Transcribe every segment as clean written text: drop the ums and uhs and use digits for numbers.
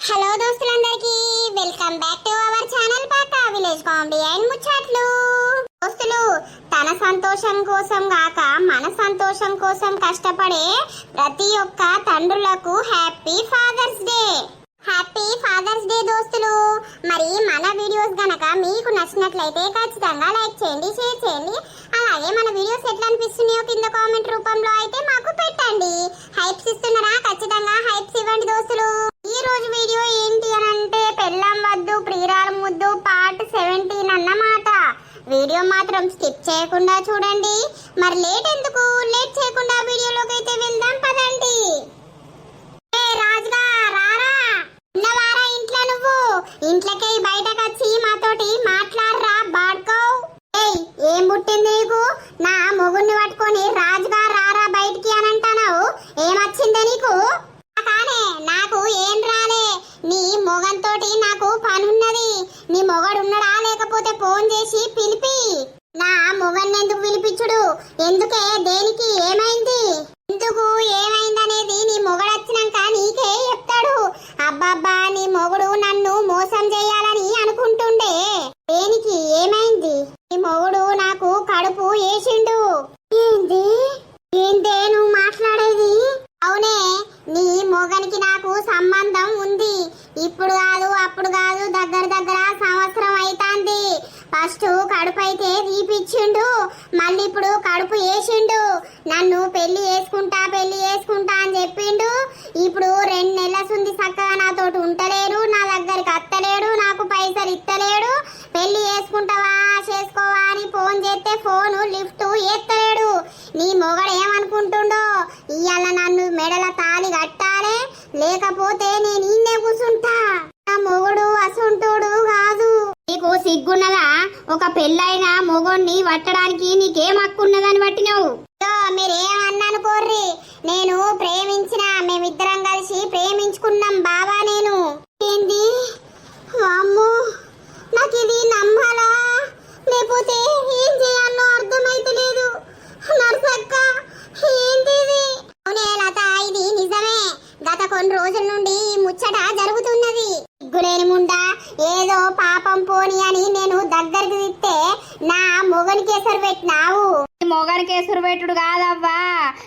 Hello దోస్తులందరికీ welcome back to our channel Paka village comedy and Muchatlu. దోస్తులు, తన సంతోషం కోసం గాక మన సంతోషం కోసం కష్టపడే ప్రతి ఒక్క తండ్రులకు happy Father's Day. Happy Father's Day దోస్తులు. మరి మన వీడియోస్ గనక మీకు నచ్చినట్లయితే ఖచ్చితంగా లైక్ చేయండి, షేర్ చేయండి. అలాగే మన వీడియోస్ ఎట్లా అనిపిస్తున్నాయో కింద కామెంట్ రూపంలో అయితే మాకు పెట్టండి. హైప్స్ ఇస్తున్నారా? ఖచ్చితంగా హైప్స్ ఇవ్వండి దోస్తులు. ఈ రోజు వీడియో ఏంటి అని అంటే పెళ్ళాం వద్దు ప్రియురాలు ముద్దు పార్ట్ 17 అన్నమాట. వీడియో మాత్రం స్కిప్ చేయకుండా చూడండి. మరి లేట్ ఎందుకు, లేట్ చేయకుండా వీడియోలోకి అయితే వెళ్దాం పదండి. రాజుగా రారా, ఉన్నవారా ఇంట్లో? నువ్వు ఇంట్లోకి బయటకు వచ్చి మాతోటి మాట్లాడరా బాడ్కో. ఏం పుట్టింది నీకు? నా మొగుడిని పట్టుకొని రాజుగా రారా బయటికి అని అంటున్నావు. ఏమొచ్చిందే నీకు? కానీ నాకు ఏం రాలే. నీ మొగంతోటి నాకు పనున్నది. నీ మొగడు ఉన్నాడా లేకపోతే ఫోన్ చేసి పిలిపి. నా మొగన్ని ఎందుకు పిలిపించుడు? ఎందుకే, దేనికి, ఏమైంది, ఎందుకు ఏమైందనేది నీ మొగడు వచ్చినాక నీకే చెప్తాడు. అబ్బబ్బా, నీ మొగుడు నన్ను మోసం చేయాలని అనుకుంటుండే. దేనికి, ఏమైంది? నీ మొగుడు నాకు కడుపు వేసిండు. ఏంది ఏందే నువ్వు మాట్లాడేది? అవునే, నీ మొగనికి నాకు సంబంధం ఉంది. ఇప్పుడు కాదు అప్పుడు కాదు, దగ్గర దగ్గర సంవత్సరం అయితాంది. ఫస్ట్ కడుపు అయితే తీపిచ్చిండు, మళ్ళీ ఇప్పుడు కడుపు వేసిండు. నన్ను పెళ్లి చేసుకుంటా అని చెప్పిండు. ఇప్పుడు 2 నెలలుంది చక్కగా నాతోటి ఉంటలేడు, నా దగ్గరికి అత్తలేడు, నాకు పైసలు ఇత్తలేడు. పెళ్లి చేసుకుంటావా చేసుకోవా అని ఫోన్ చేస్తే ఫోను లిఫ్ట్ ఎత్తలేడు. నీ మొగడు ఏమనుకుంటుండో, ఇవాళ నన్ను మెడల తాళి కట్టాలే, లేకపోతే నేను ఇన్నే కూర్చుంటా. నా మొగుడు అసుంటోడు కాదు. నీకు సిగ్గున్నదా? ఒక పెళ్ళైన మొగుడిని పట్టడానికి నీకేం హక్కున్నదని పట్టినావు? మీరేమన్నానుకోర్రి, నేను ప్రేమించిన, మేమిద్దరం కలిసి ప్రేమించుకున్నాం బావా. నేను ఏంది? అమ్మో, నాకు ఇది నమ్మాలా లేకపోతే ఏం చేయాలో అర్థమైతలేదు. నర్సక్క, ఏంది ఇది? అవునే లత, ఇది నిజమే. గత కొన్ని రోజుల నుండి ముచ్చట జరుగుతున్నది. సిగ్గులేని ముండా, ఏదో పాపం పోని అని నేను దగ్గరికి తిస్తే నా మొగని కేసరు పెట్టినావు. మొగనికి ఎసురు పెట్టుడు కాదవ్వా,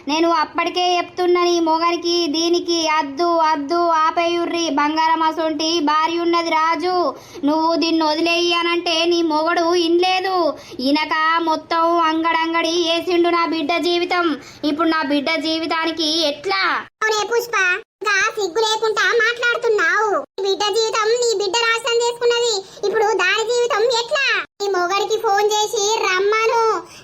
నేను అప్పటికే చెప్తున్నా. నీ మొగనికి దీనికి అద్దు అద్దు ఆపేయుర్రి. బంగారం అసొంటి భార్య ఉన్నది రాజు, నువ్వు దీన్ని వదిలేయి అనంటే నీ మొగడు ఇన్లేదు. ఈయనక మొత్తం అంగడంగడి వేసిండు నా బిడ్డ జీవితం. ఇప్పుడు నా బిడ్డ జీవితానికి ఎట్లా? అవునే పుష్ప, సిగ్గు లేకుండా మాట్లాడుతున్నావు. బిడ్డ జీవితం నీ బిడ్డ నాశనం చేసుకున్నది. ఇప్పుడు దాని జీవితం ఎట్లా? నీ మొగడికి ఫోన్ చేసి రమ్మను.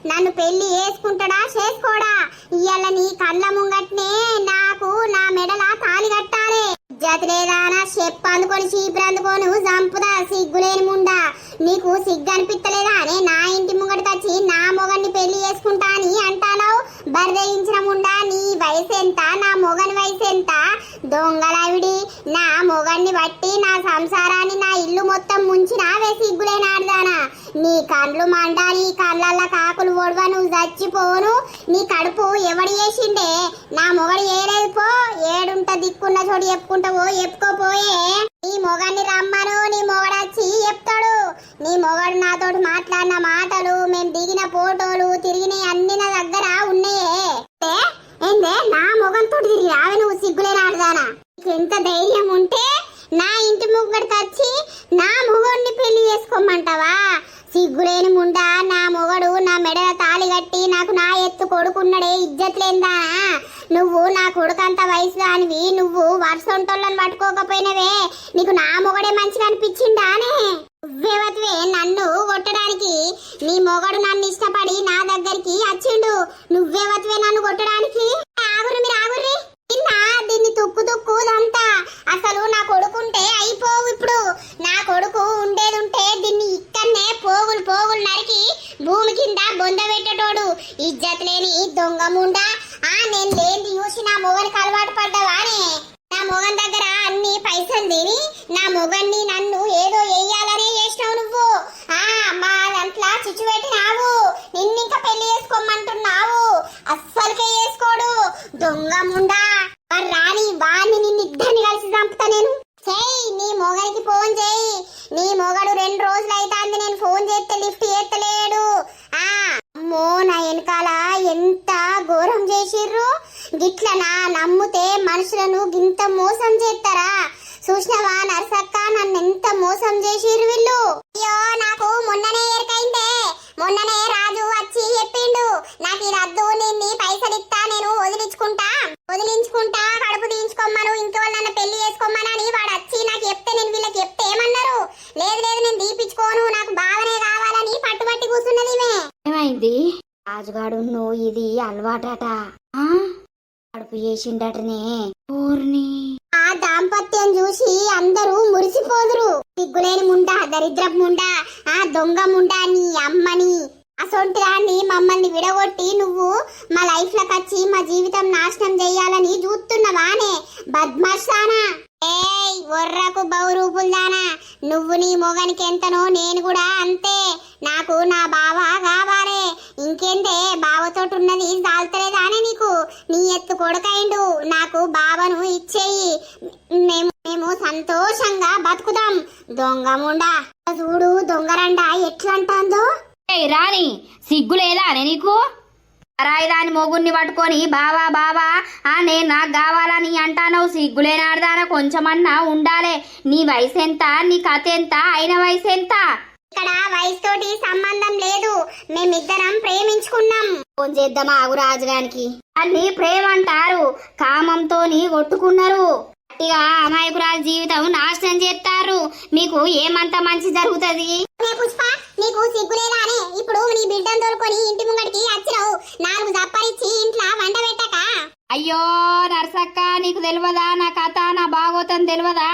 నన్ను పెళ్లి చేసుకుంటాడా చేసుకోడా? ఇయ్యాల నీ కళ్ళ ముంగట్నే నాకు నా మెడల తాళి కట్టాలి. ఇజ్జత్ లేదా నా చెప్పు అందుకొని చీపురు అందుకోను చంపుదా. సిగ్గులేని ముండా, నీకు సిగ్గు అనిపిస్తలేదా అనే నా ఇంటి ముంగడికి వచ్చి నా మొగన్ని పెళ్లి చేసుకుంటా అని అంటావు? బర్రెయించిన ముండా, నీ వయసు ఎంత, నా మొగని వయసు ఎంత? దొంగలావిడి, నా మొగన్ని బట్టి నా సంసారాన్ని, నా ఇల్లు మొత్తం ముంచినావే సిగ్గులేనాడదానా. నీ కండ్లు మంట, నీ కళ్ళల్ల కాకులు ఓడవ, నువ్వు చచ్చిపోను. నీ కడుపు ఎవడు చేసిండే? నా మొగడు ఏలేదు. పో, ఏడుంట దిక్కున్న చోటు చెప్పుకుంటావో చెప్పుకోపోయే. నీ మొగన్ని రమ్మను, నీ మొగడు వచ్చి చెప్తాడు. నీ మొగడు నాతోటి మాట్లాడిన మాటలు, మేము దిగిన ఫోటోలు, తిరిగిన అన్ని నా దగ్గర ఉన్నాయే. ఏందే నా మొగంతో తిరిగి రావే నువ్వు సిగ్గులేనాడదానా? ఎంత ధైర్యం ఉంటే నా ఇంటి ముగ్గడికి వచ్చి నా మొగడిని పెళ్లి చేసుకోమంటావా? సిగ్గులేని ముండా, నా మొగడు నా మెడల తాళి కట్టి నాకు నా ఎత్తు కొడుకున్నాడే, ఇజ్జత్ లేందా? నువ్వు నా కొడుకంత వయసు దానివి, నువ్వు వర్షంటోళ్ళని పట్టుకోకపోయినవే. నీకు నా మొగడే మంచిగా అనిపించిందానే? నువ్వేవతివే నన్ను కొట్టడానికి? నీ మొగడు నన్ను ఇష్టపడి నా దగ్గరికి వచ్చిండు. నువ్వేవతివే నన్ను కొట్టడానికి? ఆగురు, మీరు ఆగుర్రి. దీన్ని తుక్కు అసలు నా కొడుకుంటే అయిపోవు. ఇప్పుడు నా కొడుకు ఉండేదుంటే దీన్ని ఇక్కడనే పోగులు నరికి భూమి కింద బొంద పెట్టేటోడు. ఇజ్జత్ లేని దొంగ ముండా. నేను లేని చూసి నా మొగనికి అలవాటు పడ్డావానే? నా మొగన్ దగ్గర అన్ని పైసలు తిని నా మొగన్ని నన్ను ఏదో వేయాలనే చేసినావు నువ్వు. మా దాంట్లో చిచ్చు పెట్టినావు. నిన్నింక పెళ్లి చేసుకోమంటున్నావు. అస్సలకే చేసుకోడు దొంగ ముండా. రాని వాణ్ణి నిన్నిద్దరిని కలిసి చంపుతా నేను. చెయ్యి ఫోన్ చేయి. నీ మొగడు 2 రోజులు అయితాంది నేను ఫోన్ చేస్తే లిఫ్ట్ చేస్తలేడు. అమ్మో నా వెనకాల ఎంత ఘోరం చేసిర్రు. గిట్లనా నమ్ముతే మనుషులను గింత మోసం చేస్తారా? చూసినవా నర్సక్క, నన్ను ఎంత మోసం చేసిర్రు వీళ్ళు. అయ్యో నాకు మొన్ననే ఎరకైందే. మొన్ననే రాజు వచ్చి చెప్పిండు, నాకు ఈ రద్దు నిన్ని పైసలు ఇస్తా, నేను వదిలించుకుంటా కడుపు తీయించుకోమ్మను, ఇంకెవరు నన్ను పెళ్లి చేసుకోమనని వాడు వచ్చి నాకు చెప్తే నేను వీళ్ళకి చెప్తే ఏమన్నారు? లేదు నేను దీపించుకోను, నాకు బాగానే కావాలని పట్టుబట్టి కూర్చున్నది. ఏమైంది? రాజుగాడు నువ్వు ఇది అలవాటట, కడుపు చేసిండటనే. ఊర్ని ఆ దాంపత్యం చూసి అందరూ మురిసిపోదురు. సిగ్గులేని ముండా, దరిద్రపు ముండా, ఆ దొంగ ముండా, నీ అమ్మని అసొంటి దాన్ని మమ్మల్ని విడగొట్టి నువ్వు మా లైఫ్ లోకి వచ్చి మా జీవితం నాశనం చెయ్యాలని చూస్తున్నావానే బద్మాషానా. ఏయ్ ఒర్రకు బౌరూపుల్దానా, నువ్వు నీ మొగనికి ఎంతనో నేను కూడా అంతే. నాకు నా బావ కావాలే. ఇంకేందే బావతోటి ఉన్నది చాలుతలేదానే నీకు? నీ ఎత్తు కొడుకైండు, నాకు బావను ఇచ్చేయి. మేము సంతోషంగా బతుకుదాం. దొంగ ముండా చూడు, దొంగరండ ఎట్లంటాందో. రాని సిగ్గులేదా నీకు? రాయిదాని మొగుణ్ణి పట్టుకొని బావా బావా నేను నాకు కావాలని అంటానవు. సిగ్గులేనాడదానా కొంచెమన్నా ఉండాలే. నీ వయసు ఎంత, నీ కథ ఎంత, అయిన వయసు ఎంత? ఇక్కడ వయసుతోటి సంబంధం లేదు, మేమిద్దరం ప్రేమించుకున్నాం. ఫోన్ చేద్దామా ఆగు రాజుగానికి. అన్ని ప్రేమ అంటారు, కామంతోని కొట్టుకున్నారు. గట్టిగా అమాయకురాలు జీవితం నాశనం చేస్తారు. మీకు ఏమంత మంచి జరుగుతుంది? పుష్ప, నీకు సిగ్గులేదానే? ఇప్పుడు నీ బిడ్డను తోలుకొని ఇంటి ముంగడికి వచ్చినావు, 4 దప్పరిచ్చి ఇంట్లో వంట పెట్టక. అయ్యో నర్సక్క, నీకు తెలియదా నా కథ, నా భాగవతం తెలియదా?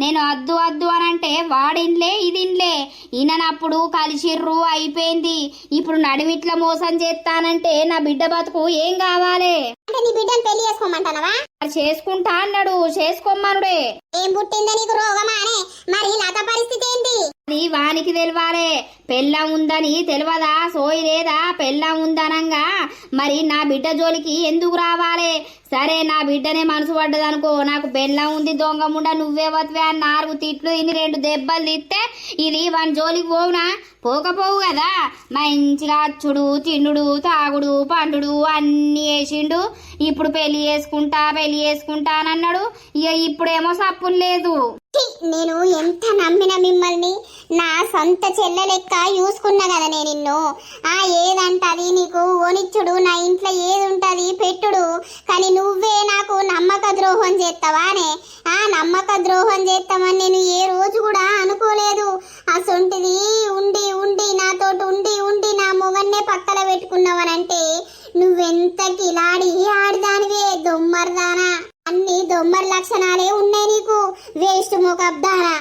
నేను అద్దు అద్దు అనంటే వాడిన్లే ఇదిన్లే. ఈయనప్పుడు కలిసిర్రు అయిపోయింది. ఇప్పుడు నడిమిట్ల మోసం చేస్తానంటే నా బిడ్డ బతుకు ఏం కావాలి? అంటే నీ బిడ్డను పెళ్లి చేసుకోమంటానవా? చేసుకుంటా అన్నాడు, చేసుకోమనుడే. ఏం పుట్టిందే నీకు రోగమానే? మరి లత పరిస్థితి ఏంటి? అది వానికి తెలవాలే. పెళ్ళం ఉందని తెలియదా? సోయి లేదా? పెళ్ళం ఉందనంగా మరి నా బిడ్డ జోలికి ఎందుకు రావాలి? సరే నా బిడ్డనే మనసు పడ్డదనుకో, నాకు పెళ్ళం ఉంది దొంగ ముండా నువ్వే వత్వే అని 4 తిట్లు ఇన్ని 2 దెబ్బలు తిస్తే ఇది వాని జోలికి పోవునా? పోకపోవు కదా. మంచిగా అచ్చుడు తిండుడు తాగుడు పండుడు అన్ని వేసిండు. ఇప్పుడు పెళ్లి చేసుకుంటా అని అన్నాడు. ఇక ఇప్పుడేమో సప్పులు లేదు. నేను ఎంత నమ్మిన మిమ్మల్ని, నా సొంత చెల్లె లెక్క చూసుకున్నా కదా నేను నిన్ను. ఏదంటది నీకు ఓనిచ్చుడు, నా ఇంట్లో ఏది ఉంటది పెట్టుడు. కానీ నువ్వే నాకు నమ్మక ద్రోహం చేస్తావానే? నమ్మక ద్రోహం చేస్తామని నేను ఏ రోజు కూడా అనుకోలేదు. అసొంటిది ఉండి నాతోటి ఉండి నా మొగన్నే పక్కన పెట్టుకున్నావనంటే నువ్వెంత కిలాడి ఆడదానివే, దొమ్మర్దానా. అన్ని దొమ్మర్ లక్షణాలే ఉన్నాయి నీకు, వేస్ట్ మొకబ్దానా.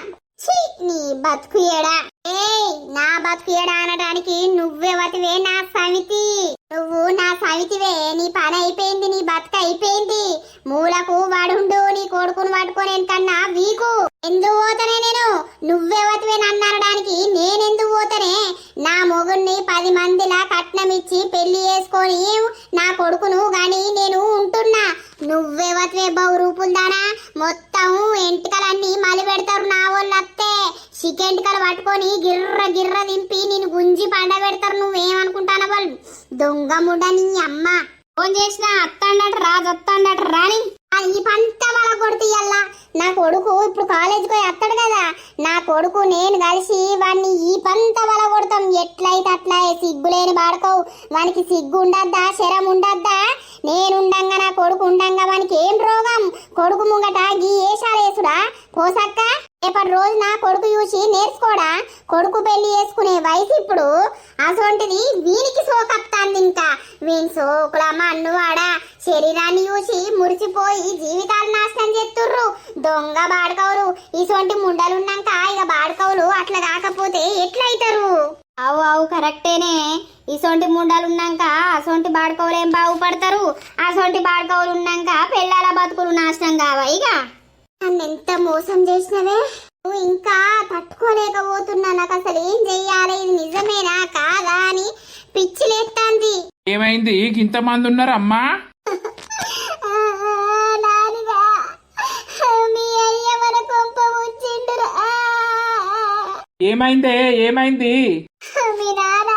నీ బతుకు ఏడా? నా బతుకు ఏడా అనడానికి నువ్వెవతివే? నా సమితి. నువ్వు నా సమితివే. నీ పని అయిపోయింది, నీ బతుకు అయిపోయింది. మూలకు వాడుండు, నీ కొడుకును పట్టుకొని కన్నా వీకు. ఎందుకు పోతానే నేను? నువ్వెవతివే నన్ను అనడానికి నేనెందుకు పోతానే? నా మొగుణ్ణి 10 మందిలా కట్నం ఇచ్చి పెళ్లి చేసుకొని నా కొడుకును గాని నేను ఉంటున్నా. నువ్వెవతివే బహురూపుల్దానా? మొత్తం ఎంటికలన్నీ మలి పెడతారు నా వాళ్ళత్తే. చికెంటికలు పట్టుకొని గిర్ర దింపి నేను గుంజి పండ పెడతారు. నువ్వేమనుకుంటానా వాళ్ళు? దొంగ ముడ నీ అమ్మ. ఫోన్ చేసిన అత్తాడట రాజు, అత్తాడట రాని. ఈ పంట వాళ్ళ కొడుతీయల్లా. నా కొడుకు ఇప్పుడు కాలేజీకి పోయి వస్తాడు కదా, నా కొడుకు నేను కలిసి వాడిని ఈ పంట వాళ్ళ కొడతాం. ఎట్లయితే అట్లా. సిగ్గులేని బాడుకోవు. వానికి సిగ్గు ఉండద్దా, శరం ఉండద్దా? నేనుండంగా నా కొడుకు ఉండంగా వానికి ఏం రోగం? కొడుకు ముంగట గీ ఏషాలేసుడా? పోసక్క రేపటి రోజు నా కొడుకు చూసి నేర్చుకోడా? కొడుకు పెళ్లి చేసుకునే వయసు ఇప్పుడు. అసొంటిది వీనికి సోకప్తాంది. ఇంకా వీని సోకులమ్మ అన్నువాడా శరీరాన్ని చూసి మురిసిపోయి జీవితాలు నాశనం చేస్తుర్రు. దొంగ బాడుకవులు. ఇసొంటి ముండలున్నాక ఇక బాడుకవులు అట్లా కాకపోతే ఎట్లయితారు? అవు కరెక్టేనే. ఇసొంటి ముండాలున్నాక అసొంటి బాడుకోవులు ఏం బాగుపడతారు? అసొంటి బాడుకోవులు ఉన్నాక పెళ్ళాల బతుకులు నాశనం కావా? ఇక నన్నెంత మోసం చేసినవే. నువ్వు ఇంకా తట్టుకోలేకపోతున్నా. నాకు అసలు ఏం చెయ్యాలి? ఇది నిజమేనా కాదా అని పిచ్చి లేస్తుంది. ఏమైంది? ఇంతమంది ఉన్నారు అమ్మా? నానిగా మీ అయ్య మన కొంప వచ్చిండురా. ఏమైందే ఏమైంది? మీ నాన్న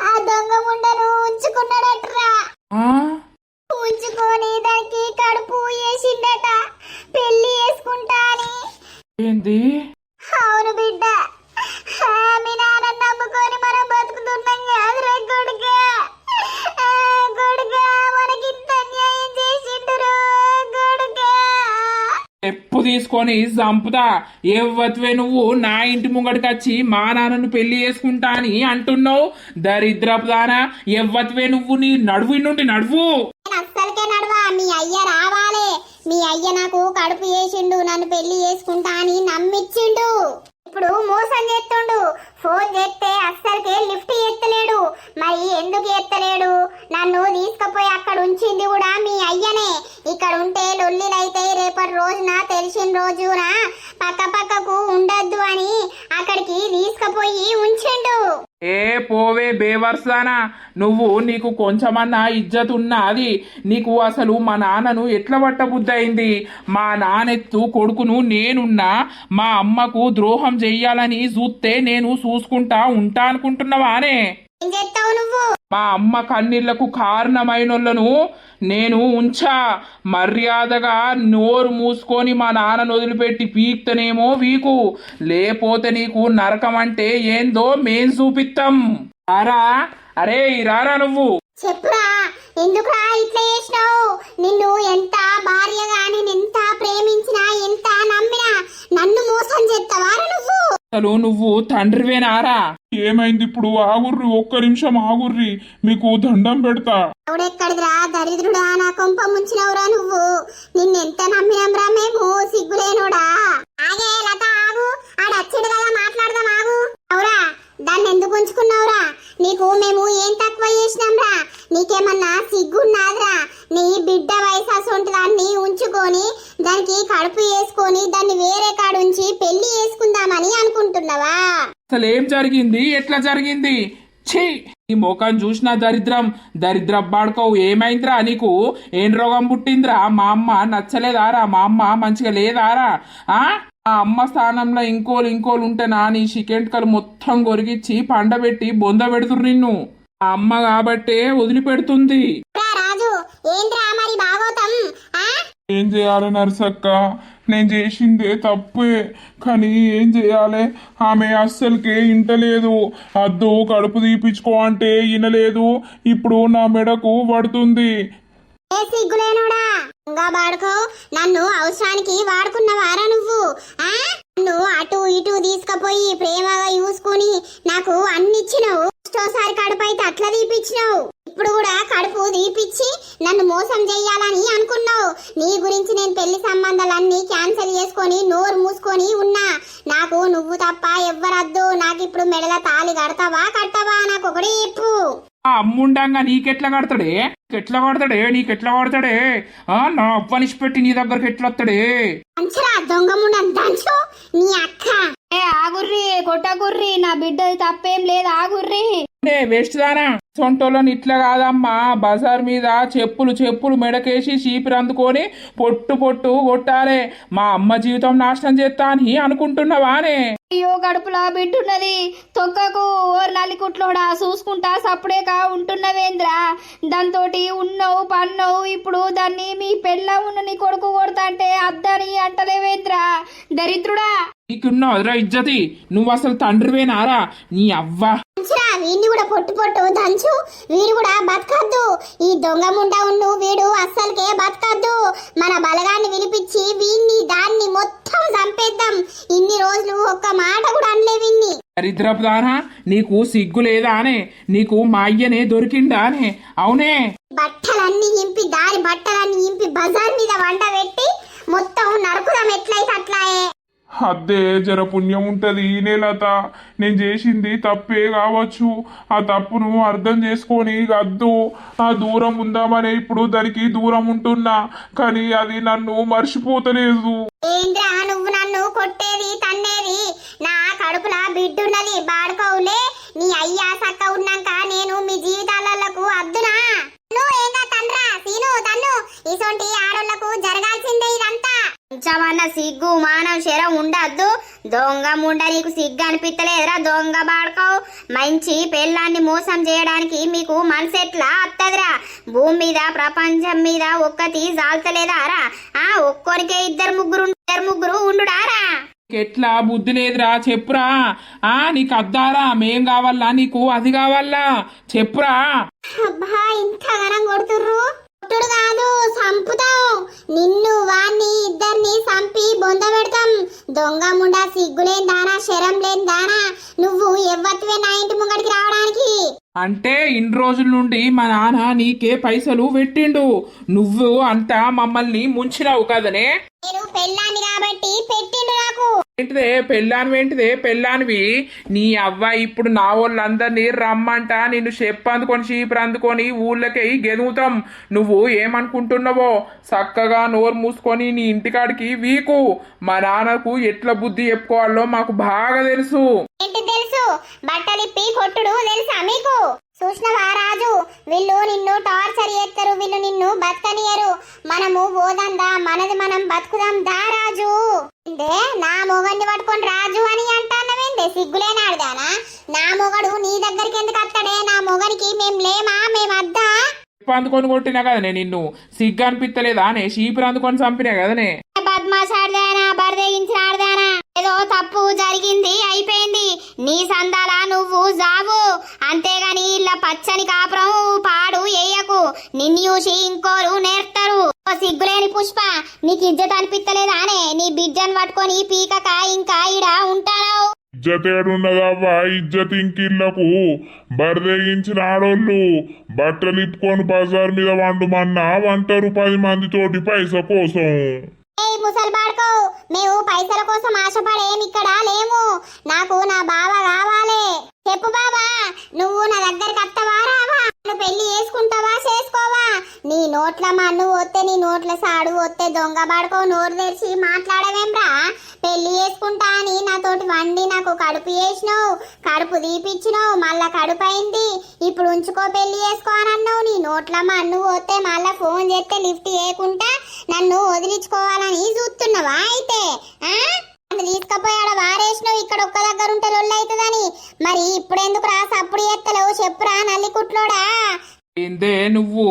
ఆ దొంగ ముండను ఉంచుకున్నాడట్రా. ఆ ఉంచుకొని దానికి కడుపు వేసిండట పెళ్లి చేసుకుంటా అని. ఏంది? అవును బిడ్డ, మీ నాన్న నమ్ముకొని మనం బతుకుతున్నాం కాదురా కొడుకా. కొడుకా మనకింత అన్యాయం చేసిండురు కొడుకా. ఎప్పు తీసుకొని చంపుతా. ఎవ్వత్వే నువ్వు నా ఇంటి ముంగడికి వచ్చి మా నాన్నను పెళ్లి చేసుకుంటా అని అంటున్నావు? దరిద్రపు దానా, ఎవ్వత్వే నువ్వు. నీ నడువు నుండి నడువు. అస్సలకే నడవా. మీ అయ్య రావాలే. మీ అయ్య నాకు కడుపు చేసిండు, నన్ను పెళ్లి చేసుకుంటా అని నమ్మిచ్చిండు. ఇప్పుడు మోసం చేస్తుండు. ఫోన్ చేస్తే అస్సలకే లిఫ్ట్ ఎత్తలేడు. మరి ఎందుకు ఎత్తలేడు? నన్ను తీసుకుపోయి అక్కడ ఉంచింది కూడా మీ అయ్యనే. ఇక్కడ ఉంటే లొల్లిలైతే రేపటి రోజున తెలిసిన రోజున పక్క పక్కకు ఉండద్దు అని అక్కడికి తీసుకుపోయి ఉంచిండు. ఏ పోవే బేవర్సానా నువ్వు. నీకు కొంచెమన్నా ఇజ్జత్ ఉన్నది? నీకు అసలు మా నాన్నను ఎట్లా పట్టబుద్దయింది? మా నాన్నెత్తు కొడుకును నేనున్నా మా అమ్మకు ద్రోహం చెయ్యాలని చూస్తే నేను చూసుకుంటా ఉంటా అనుకుంటున్నావానే? ఏం చేస్తావు నువ్వు? మా అమ్మ కన్నీళ్లకు కారణమైనోళ్లను నేను ఉంచా. మర్యాదగా నోరు మూసుకొని మా నాన్నను వదిలిపెట్టి పీక్తనేమో వీకు, లేపోతే నీకు నరకం అంటే ఏందో మేం చూపిస్తాం. రారా, అరే రారా నువ్వు. చెప్పురా, ఎందుకురా ఇట్లా చేసినావు? నిన్ను ఎంత భార్యగా ఎంత ప్రేమించినా ఎంత నమ్మినా నన్ను మోసం చేస్తావారా నువ్వు? అసలు నువ్వు తండ్రివేనారా? ఏమైంది ఇప్పుడు? ఆగుర్రి, ఒక్క నిమిషం ఆగుర్రి, మీకు దండం పెడతా. ఎవడెక్కడిదిరా దరిద్రుడా, నా కొంప ముంచినవురా నువ్వు. నిన్నెంత నమ్మినాంరా మేము, సిగ్గులేనోడా. ఆగే లత, ఆగు. ఆడొచ్చాడు కదా, మాట్లాడదాం, ఆగు. అవురా, దాన్ని ఎందుకు ఉంచుకున్నావురా? నీకు మేము ఏం తక్కువ చేసినాంరా? నీకేమన్నా సిగ్గున్నాదిరా? నీ బిడ్డ వయసు అసొంటి దాన్ని ఉంచుకొని దానికి కడుపు వేసుకొని దాన్ని వేరే కాడుంచి పెళ్లి చేసుకుందామని అనుకుంటున్నావా? అసలు ఏం జరిగింది? ఎట్లా జరిగింది? ఛీ, ఈ ముఖం చూసిన దరిద్ర బాడుకోవు. ఏమైందిరా నీకు? ఏం రోగం పుట్టిందిరా? మా అమ్మ నచ్చలేదారా? మా అమ్మ మంచిగా లేదారా? ఆ అమ్మ స్థానంలో ఇంకోలు ఉంటేనా నీ చికెంట్కలు మొత్తం గొరిగిచ్చి పండబెట్టి బొంద పెడుతురు నిన్ను. ఆ అమ్మ కాబట్టే వదిలిపెడుతుంది. రాజు, ఏంట్రా మరి భాగవతం? ఏం చేయాలి నర్సక్క? నేను చేసిందే తప్పే, కానీ ఏం చేయాలి? ఆమె అస్సలకే ఇంటలేదు. అద్దు కడుపు తీపించుకో అంటే వినలేదు. ఇప్పుడు నా మెడకు పడుతుంది. ఏ సిగ్గులేనోడా, ఇంకా వాడుకో. నన్ను అవసరానికి వాడుకున్నవారా నువ్వు? నన్ను అటు ఇటు తీసుకుపోయి ప్రేమగా చూసుకుని నాకు అన్నిచ్చినావు. ఒకసారి కడుపు అయితే అట్లా తీపిచ్చినావు. ఇప్పుడు కూడా కడుపు తీపిచ్చి నన్ను మోసం చెయ్యాలని అనుకున్నావు. నీ గురించి నేను పెళ్లి సంబంధాలన్నీ క్యాన్సిల్ చేసుకొని నోరు మూసుకొని ఉన్నా. నాకు నువ్వు తప్ప ఎవ్వరద్దు. నాకు ఇప్పుడు మెడల తాళి కడతావా నాకు ఒకటి చెప్పు. ఆ అమ్ముండంగా నీకెట్లా కడతాడే? నీకెట్లా కడతాడే? నా అవ్వనిష్పెట్టి నీ దగ్గరకు ఎట్లా వస్తాడే? దంచురా దొంగముండని దంచు నీ అక్క. ఏ ఆగుర్రి, కొట్టగుర్రి, నా బిడ్డ తప్పేం లేదు, ఆగుర్రి. వేస్ట్ దానా, సొంటోళ్ళని ఇట్లా కాదమ్మా. బజార్ మీద చెప్పులు మెడకేసి చీపిరి అందుకొని పొట్టు కొట్టాలే. మా అమ్మ జీవితం నాశనం చేస్తా అని అనుకుంటున్నావానే? అయ్యో, కడుపులా బిడ్డున్నది, తొక్కకు ఓర్ నల్లికుట్లోడా చూసుకుంటా సప్పుడేకా ఉంటున్నవేంద్రా? దాంతో ఉన్నవు పన్నవు. ఇప్పుడు దాన్ని మీ పెళ్ళ ఉన్న నీ కొడుకు కొడతా అంటే అద్దని అంటలేవేంద్రా? దరిద్రుడా, నీకున్న వదరా ఇజ్జతి. నువ్వు అసలు తండ్రివేనారా? నీ అవ్వ. వీడిని కూడా పొట్టు దంచు. వీడు కూడా బతకద్దు. ఈ దొంగ ముండా ఉండు వీడు అస్సలకే బతకద్దు. మన బలగాన్ని వినిపించి వీన్ని దాన్ని మొత్తం చంపేద్దాం. ఇన్ని రోజులు ఒక్క మాట కూడా అనలే విన్ని. దరిద్రపు దానా, నీకు సిగ్గు లేదా అనే? నీకు మా అయ్యనే దొరికిందా అనే? అవునే, బట్టలన్నీ ఇంపి దాని బట్టలన్నీ ఇంపి బజార్ మీద వంట పెట్టి మొత్తం నరుకుదాం ఎట్లయితే అట్లాయే. అద్దే జర పుణ్యం ఉంటది. నేలత, నేను చేసింది తప్పే కావచ్చు. ఆ తప్పును అర్థం చేసుకొని అద్దు ఆ దూరం ఉందామనే ఇప్పుడు దానికి దూరం ఉంటున్నా, కానీ అది నన్ను మర్చిపోతలేదు. ఏంద్రా నువ్వు నన్ను కొట్టేది తన్నేది? నా కడుపులా బిడ్డున్నది బాడుకోవులే. నీ అయ్యా సక్క ఉన్నాక నేను మీ జీవితాలకు అద్దునా? నువ్వు ఏందా తండ్రా సీను తన్ను? ఇసొంటి ఆడోళ్లకు జరగాల్సిందే ఇదంతా. కొంచెమన్నా సిగ్గు మానం శరం ఉండద్దు. దొంగ ముండ నీకు సిగ్గు అనిపిస్తలేదురా దొంగ బాడుకోవు మంచి పెళ్ళాన్ని మోసం చేయడానికి మీకు మనసు ఎట్లా వత్తదిరా భూమి మీద ప్రపంచం మీద ఒక్కటి జాల్తలేదారా ఒక్కొరికే ఇద్దరు ముగ్గురు ఉండుడారా ఎట్లా బుద్ధి లేదురా చెప్పురా నీకు అద్దారా మేం కావాలా నీకు అది కావాలా చెప్పురా అబ్బా ఇంతగానం కొడుతుర్రు కొట్టుడు కాదు సంపుతాం నిన్ను వాణ్ణి ఇద్దరిని సంపి బొంద పెడతాం దొంగ ముండా సిగ్గులేని దానా శరం లేని దానా నువ్వు ఎవ్వత్వే నా ఇంటి ముంగడికి రావడానికి అంటే ఇన్ని రోజుల నుండి మా నాన్న నీకే పైసలు పెట్టిండు నువ్వు అంతా మమ్మల్ని ముంచినావు కదనే నేను పెళ్ళాన్ని కాబట్టి పెట్టిండు నాకు ఏంటిదే పెళ్ళానివి నీ అవ్వ ఇప్పుడు నా వాళ్ళందరినీ రమ్మంట నిన్ను చెప్పందుకొని చీపురు అందుకొని ఊళ్ళకి గెదుగుతాం నువ్వు ఏమనుకుంటున్నావో చక్కగా నోరు మూసుకొని నీ ఇంటికాడికి వీకు మా నాన్నకు ఎట్లా బుద్ధి చెప్పుకోవాలో మాకు బాగా తెలుసు ఏంటి తెలుసు బట్టలిప్పి కొట్టుడు తెలుసా మీకు చూసినవా రాజు వీళ్ళు నిన్ను టార్చర్ చేస్తారు వీళ్ళు నిన్ను బతకనియరు మనము పోదందా మనది మనం బతుకుదాం దా రాజు నా మొగడిని పట్టుకొని రాజు అని అంటానవేందే సిగ్గులేనాడుదానా నా మొగడు నీ దగ్గరికి ఎందుకు వస్తాడే నా మొగనికి మేము అద్దా అందుకొని కొట్టినా కదనే నిన్ను సిగ్గు అనిపిస్తలేదా అనే చీపురు అందుకొని చంపినా కదనే బద్మాషాడదానా బర్దేగించిన ఆడదానా ఏదో తప్పు జరిగింది అయిపోయింది నీ సందాల నువ్వు జావు అంతేగాని ఇలా పచ్చని కాపురం పాడు వేయకు నిన్ను చూసి ఇంకోరు నేర్తారు సిగ్గులేని పుష్ప నీకు ఇజ్జత్ అనిపిస్తలేదానే నీ బిడ్డను పట్టుకొని పీకక ఇంకా ఈడ ఉంటావు ఇజ్జత్ ఏడున్నదవ్వా ఇజ్జత్ ఇంకిళ్లకు బర్దెగించిన ఆడోళ్ళు బట్టలు ఇప్పుకొని బజార్ మీద వండుమన్నా వంటరు 10 మందితోటి పైస కోసం ముసలి బాడుకో మేము పైసల కోసం ఆశపడేం ఇక్కడ లేము నాకు నా బావ కావాలి చెప్పు బాబా నువ్వు నా దగ్గరికి వస్తావా రావా నువ్వు పెళ్లి చేసుకుంటావా చేసుకోవా నీ నోట్ల మన్ను వస్తే నీ నోట్ల సాడు వస్తే దొంగ బాడుకో నోరు తెరిచి మాట్లాడవేమ్రా పెళ్లి చేసుకుంటా అని నాతోటి వండి నాకు కడుపు చేసినావు కడుపు తీపిచ్చినావు మళ్ళా కడుపు అయింది ఇప్పుడు ఉంచుకో పెళ్లి చేసుకో అని అన్నావు నీ నోట్ల మన్ను వస్తే మళ్ళా ఫోన్ చేస్తే లిఫ్ట్ చేయకుండా నన్ను వదిలించుకోవాలని చూస్తున్నావా అయితే తీసుకపోయాడ వారేసినావు ఇక్కడ ఒక్క దగ్గర ఉంటే లొల్లి అవుతుందని మరి ఇప్పుడెందుకు రాసి అప్పుడు ఎత్తలేవు చెప్పురా నల్లి కుట్లోడా ఏందే నువ్వు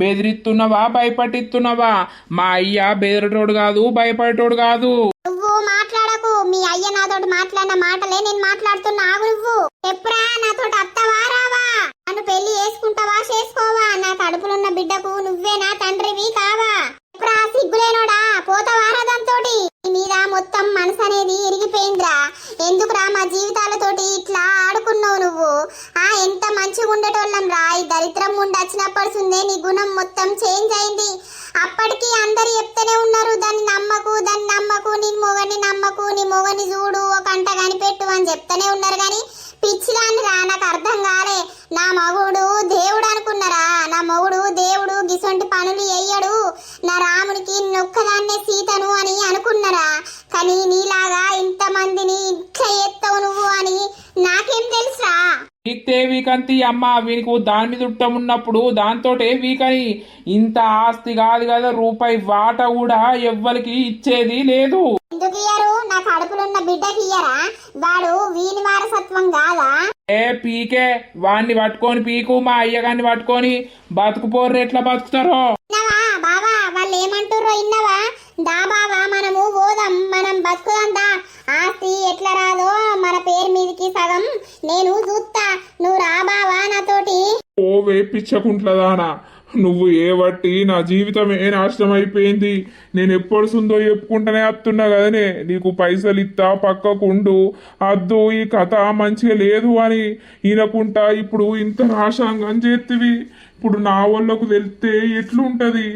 బెదిరిస్తున్నావా భయపట్టిస్తున్నావా మా అయ్య బెదిరటోడు కాదు భయపడేటోడు కాదు నువ్వు మాట్లాడకు మీ అయ్య నాతోటి మాట్లాడిన మాటలే నేను మాట్లాడుతున్నా ఆగు నువ్వు చెప్పురా నాతోటి అత్తవా రావా నన్ను పెళ్లి చేసుకుంటావా చేసుకోవా నా కడుపులున్న బిడ్డకు నువ్వేనా తండ్రివి కావా చెప్పురా సిగ్గులేనోడా పోతావా రథంతోటి మీద మొత్తం మనసు అనేది ఇరిగిపోయిందిరా ఎందుకురా మా జీవితాలతోటి ఇట్లా ఆడుకున్నావు నువ్వు ఎంత మంచిగా ఉండేటోళ్ళం రా ఈ దరిద్రం ఉండి వచ్చినప్పటిసుందే నీ గుణం మొత్తం చేంజ్ అయింది అప్పటికి అందరు చెప్తూనే ఉన్నారు దాన్ని నమ్మకు నీ మొగని నమ్మకు నీ మొగని చూడు ఒక అంట కనిపెట్టు అని చెప్తూనే ఉన్నారు కానీ పిచ్చిలాని రా నాకు అర్థం కాలే నా మగుడు దేవుడు అనుకున్నారా నా మొగుడు దేవుడు గిసొంటి పనులు చెయ్యడు నా రామునికి నొక్కదాన్నే సీతను అని అనుకున్నారా కానీ నీలాగా ఇంతమందిని ఇట్లా ఎత్తావు నువ్వు అని నాకేం తెలుసా వీక్తే వీకంతి అమ్మ వీనికి దాని మీద ఉట్టం ఉన్నప్పుడు దాంతోటే వీకని ఇంత ఆస్తి కాదు కదా రూపాయి వాట కూడా ఎవ్వరికి ఇచ్చేది లేదు ఎందుకు ఇయ్యరు నా కడుపులున్న బిడ్డకి ఇయ్యరా వాడు వీని వారసత్వం కాదా పీకే వాడిని పట్టుకొని పీకు మా అయ్యగాన్ని పట్టుకొని బతుకుపోర్రు ఎట్లా బతుకుతారో బావా వాళ్ళు ఏమంటుర్రో ఇన్నవా దా బావా మనము పోదాం మనం బతుకుదాం దా ఆస్తి ఎట్లా రాదో మన పేరు మీదకి సగం నేను చూస్తా నువ్వు రా బావా నాతోటి ఓ వేపించకుంట్లదానా నువ్వు ఏ బట్టి నా జీవితమే నాశనం అయిపోయింది నేను ఎప్పుడు సుందో చెప్పుకుంటూనే వస్తున్నా కదనే నీకు పైసలు ఇస్తా పక్కకుండు అద్దు ఈ కథ మంచిగా లేదు అని ఈనకుంటా ఇప్పుడు ఇంత నాశాంగం చేతివి ఇప్పుడు నా వాళ్ళకు తెలిస్తే ఎట్లుంటది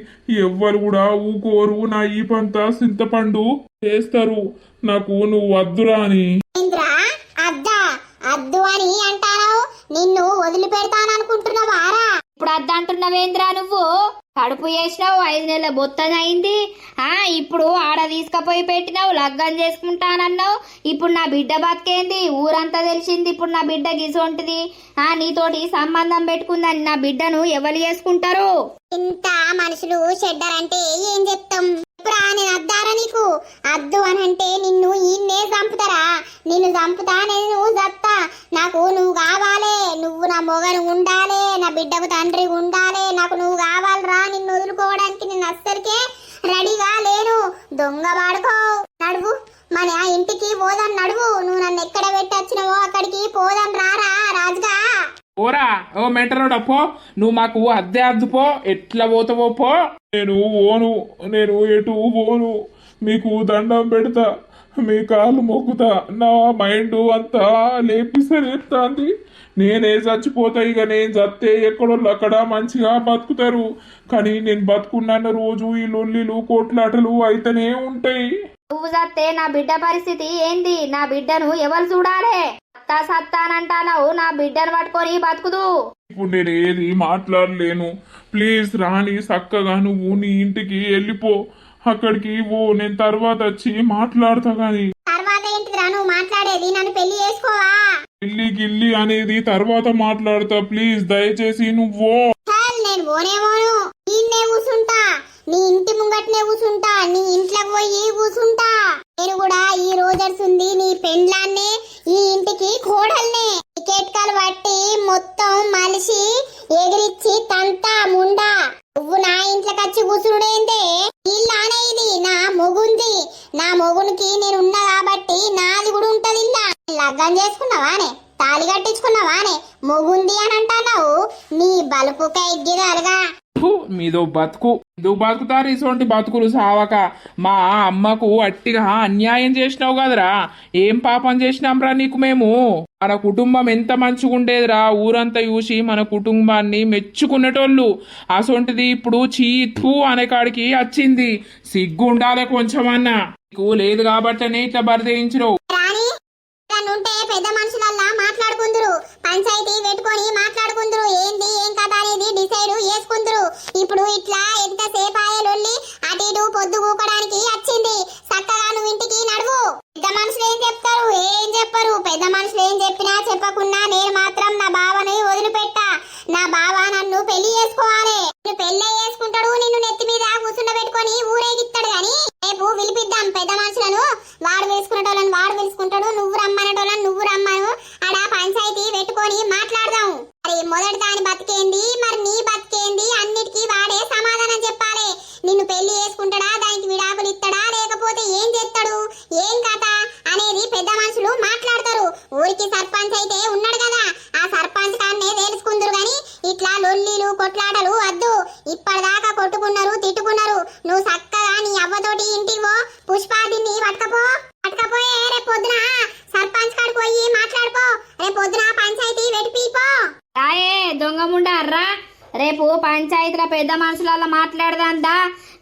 ఎవ్వరు కూడా ఊకోరు నా ఈ పంత చింతపండు చేస్తారు నాకు నువ్వు వద్దురా అని అద్దు అని అంటాను నిన్ను వదిలిపెడతాననుకుంటున్నావారా ఇప్పుడు అద్దంటున్నావేంద్రా నువ్వు కడుపు చేసినావు 5 నెలల బొత్తనైంది ఇప్పుడు ఆడ తీసుకపోయి పెట్టినావు లగ్గం చేసుకుంటానన్నావు ఇప్పుడు నా బిడ్డ బతికేంది ఊరంతా తెలిసింది ఇప్పుడు నా బిడ్డ గిసొంటిది నీతోటి సంబంధం పెట్టుకుందని నా బిడ్డను ఎవరు చేసుకుంటారు ఇంత మనుషులు చెడ్డారంటే ఏం చెప్తాం చెప్పురా, నేను అద్దారా నీకు? అద్దు అని అంటే నిన్ను ఈయన్నే చంపుతారా? నిన్ను చంపుతా, నేను చత్తా. నాకు నువ్వు కావాలే, నువ్వు నా మొగను ఉండాలే, నా బిడ్డకు తండ్రి ఉండాలే. నాకు నువ్వు కావాలరా. నిన్ను వదులుకోవడానికి నేను అస్సలకే రెడీగా లేను. దొంగ వాడుకో. నడువు, మన ఇంటికి పోదాం. నడువు, నువ్వు నన్ను ఎక్కడ పెట్టొచ్చినవో అక్కడికి పోదాం. రారా రాజుగా. ఓరా ఓ మెంటరోడా పో, నువ్వు మాకు అద్దె అద్దుపో, ఎట్లా పోతావో పో. నేను ఓను, నేను ఎటు పోను. మీకు దండం పెడతా, మీ కాళ్ళు మొక్కుతా. నా మైండ్ అంతా లేపిస్తాంది. నేనే చచ్చిపోతా. ఇక నేను చస్తే ఎక్కడోళ్ళు అక్కడ మంచిగా బతుకుతారు. కానీ నేను బతుకున్న రోజు ఈ లొల్లిలు కోట్లాటలు అయితేనే ఉంటాయి. నువ్వు చస్తే నా బిడ్డ పరిస్థితి ఏంది? నా బిడ్డను ఎవరు చూడాలే? సత్తా సత్తానంటావు, నా బిడ్డను పట్టుకొని బతుకుదు. ఇప్పుడు నేను ఏది మాట్లాడలేను. ప్లీజ్ రాణి, చక్కగా నువ్వు నీ ఇంటికి వెళ్ళిపో. అక్కడికి ఓ, నేను తర్వాత వచ్చి మాట్లాడతా. గాని తర్వాత ఏంటిదిరా నువ్వు మాట్లాడేది? నన్ను పెళ్లి చేసుకోవా? గిల్లి గిల్లి అనేది తర్వాత మాట్లాడతా. ప్లీజ్ దయచేసి నువ్వు. నేను పోనేమోను. నిన్నే కూసుంటా, నీ ఇంటి ముంగట్నే కూసుంటా, నీ ఇంట్లోకి పోయి కూసుంటా. నేను కూడా ఈ రోజర్స్ ఉంది నీ పెండ్లాన్నే, ఈ ఇంటికి కోడల్నే. టికెట్కలు బట్టి మొత్తం మనిషి ఎగిరిచ్చి తంతా ముండా. నువ్వు నా ఇంట్లోకి వచ్చి కూసుడేందే? ఇల్లానే ఇది నా మొగుంది. నా మొగునికి నేనున్నా కాబట్టి నాది కూడా ఉంటది. ఇల్లా లగ్గం చేసుకున్నావానే, తాళి కట్టించుకున్నావానే, మొగుంది అని అంటున్నావు. నీ బలుపుక ఎగ్గిదాలుగా. మీదో బతుకు, ఎందుకు బతుకుతారు ఇటువంటి బతుకులు సావక? మా అమ్మకు అట్టిగా అన్యాయం చేసినావు కదరా. ఏం పాపం చేసినాంరా నీకు మేము? మన కుటుంబం ఎంత మంచిగుండేదిరా. ఊరంతా చూసి మన కుటుంబాన్ని మెచ్చుకునేటోళ్ళు. అసొంటిది ఇప్పుడు చీతూ అనే కాడికి వచ్చింది. సిగ్గు ఉండాలి కొంచెమన్నా. నీకు లేదు కాబట్టనే ఇట్లా బరిదేయించినావు. ఉంటే పెద్ద మనుషులల్లా మాట్లాడుకుందరు, పంచాయతీ పెట్టుకొని మాట్లాడుకుందరు. ఏంది ఏం కథ అనేది డిసైడ్ చేసుకుందరు. ఇప్పుడు ఇట్లా ఎంతసేపు ఆయలొల్లి అటు ఇటు పొద్దు కూకడానికి వచ్చింది. చక్కగా నువ్వు ఇంటికి నడువు. పెద్ద మనుషులు ఏం చెప్తారు? ఏం చెప్పరు. పెద్ద మనుషులు ఏం చెప్పినా చెప్పకున్నా నేను మాత్రం నా బావని వదిలిపెట్టా. నా బావ నన్ను పెళ్లి చేసుకోవాలి. పెళ్లి చేసుకుంటాడు, నిన్ను నెత్తి మీద కూర్చుండ పెట్టుకొని ఊరేగిస్తాడు. గాని రేపు పిలిపిద్దాం పెద్ద మనుషులను. వాడు వేసుకునేటోళ్ళని వాడు పిలుచుకుంటాడు, నువ్వు రమ్మనేటోళ్ళని నువ్వు రమ్మను. ఆడ పంచాయతీ పెట్టుకొని మాట్లాడదాం. మరి మొదటి దాని బతికేంది, మరి నీ బతికేంది, అన్నిటికీ వాడే సమాధానం చెప్పాలి. నిన్ను పెళ్లి చేసుకుంటాడా, దానికి విడాకులు ఇస్తాడా, లేకపోతే ఏం చేస్తాడు, ఏం కథ అనేది పెద్ద మనుషులు మాట్లాడతారు. ఊరికి సర్పంచ్ అయితే ఉన్నాడు కదా, ఆ సర్పంచ్ కాన్నే తెలుసుకుందరు. గాని ఇట్లా లొల్లిలు కొట్లాటలు వద్దు. ఇప్పటిదాకా కొట్టుకున్నారు, తిట్టుకున్నారు. నువ్వు చక్కగా నీ అవ్వతోటి ఇంటికి పో. పుష్పాదిని పట్టుకపోయే రేపు పొద్దున సర్పంచ్ కాడికి పోయి మాట్లాడుకో. రేపు పొద్దున పంచాయతీ పెట్టిపో. రాయే దొంగ ముండారా, రేపు పంచాయతీల పెద్ద మనుషుల మాట్లాడదాందా.